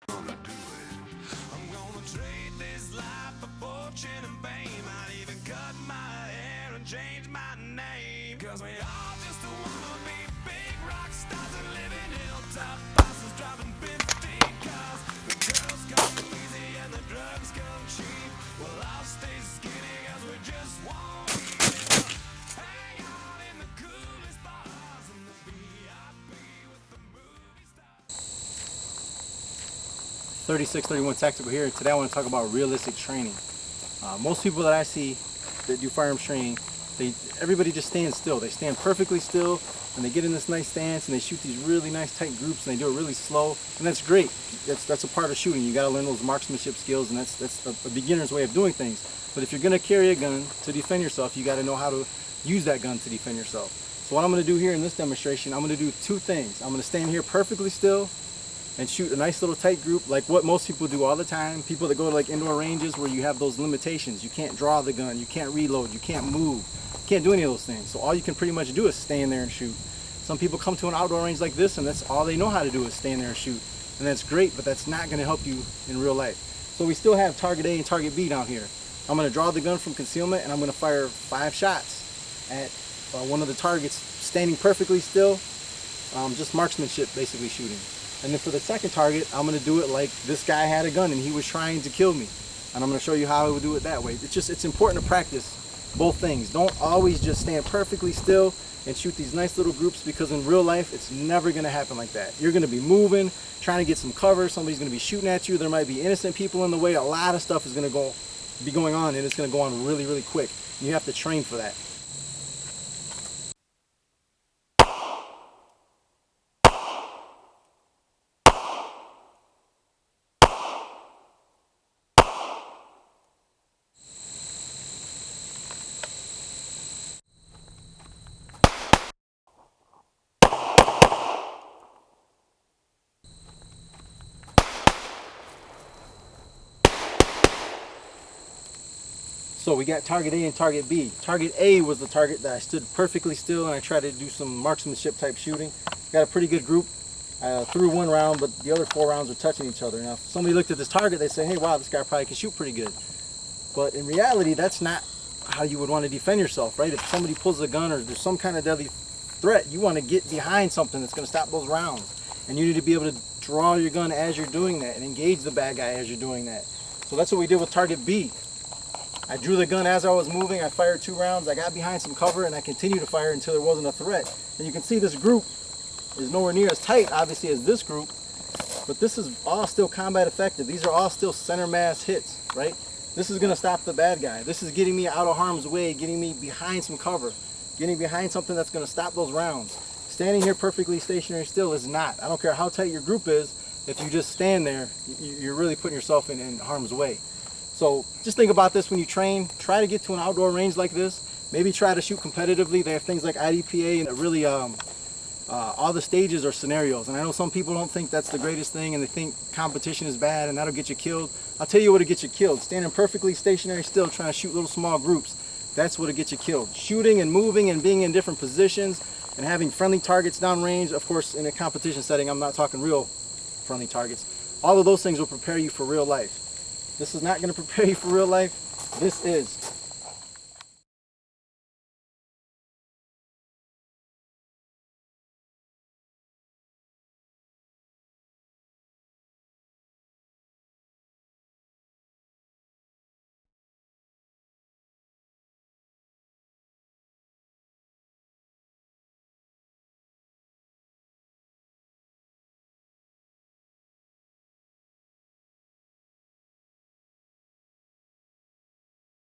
I'm gonna trade this life for fortune and fame. I'd even cut my hair and change my name. Cause we all just wanna be big rock stars and live in hilltop bosses driving 50 cars. The girls come easy and the drugs come cheap. Well, I'll stay skinny cause we just won't eat. Hang out in the coolest bars in the VIP with the movie stars. 3631 Tactical here. Today I want to talk about realistic training. Most people that I see that do firearms training, everybody just stands still. They stand perfectly still and they get in this nice stance and they shoot these really nice tight groups and they do it really slow, and that's great. That's a part of shooting. You got to learn those marksmanship skills, and that's a beginner's way of doing things. But if you're going to carry a gun to defend yourself, you got to know how to use that gun to defend yourself. So what I'm going to do here in this demonstration, I'm going to do two things. I'm going to stand here perfectly still and shoot a nice little tight group like what most people do all the time. People that go to like indoor ranges where you have those limitations. You can't draw the gun, you can't reload, you can't move, you can't do any of those things. So all you can pretty much do is stand there and shoot. Some people come to an outdoor range like this and that's all they know how to do is stand there and shoot. And that's great, but that's not going to help you in real life. So we still have target A and target B down here. I'm going to draw the gun from concealment and I'm going to fire 5 shots at one of the targets standing perfectly still, just marksmanship basically shooting. And then for the second target, I'm going to do it like this guy had a gun and he was trying to kill me. And I'm going to show you how I would do it that way. It's important to practice both things. Don't always just stand perfectly still and shoot these nice little groups, because in real life, it's never going to happen like that. You're going to be moving, trying to get some cover. Somebody's going to be shooting at you. There might be innocent people in the way. A lot of stuff is going to be going on, and it's going to go on really, really quick. You have to train for that. So we got target A and target B. Target A was the target that I stood perfectly still and I tried to do some marksmanship type shooting. Got a pretty good group. I threw 1 round, but the other 4 rounds were touching each other. Now, if somebody looked at this target, they say, hey, wow, this guy probably can shoot pretty good. But in reality, that's not how you would want to defend yourself, right? If somebody pulls a gun or there's some kind of deadly threat, you want to get behind something that's going to stop those rounds. And you need to be able to draw your gun as you're doing that and engage the bad guy as you're doing that. So that's what we did with target B. I drew the gun as I was moving, I fired 2 rounds, I got behind some cover, and I continued to fire until there wasn't a threat. And you can see this group is nowhere near as tight, obviously, as this group, but this is all still combat effective. These are all still center mass hits, right? This is going to stop the bad guy. This is getting me out of harm's way, getting me behind some cover, getting behind something that's going to stop those rounds. Standing here perfectly stationary still is not. I don't care how tight your group is, if you just stand there, you're really putting yourself in harm's way. So just think about this when you train. Try to get to an outdoor range like this. Maybe try to shoot competitively. They have things like IDPA, and really all the stages are scenarios. And I know some people don't think that's the greatest thing and they think competition is bad and that'll get you killed. I'll tell you what'll get you killed. Standing perfectly stationary still trying to shoot little small groups. That's what'll get you killed. Shooting and moving and being in different positions and having friendly targets downrange. Of course, in a competition setting, I'm not talking real friendly targets. All of those things will prepare you for real life. This is not going to prepare you for real life. This is.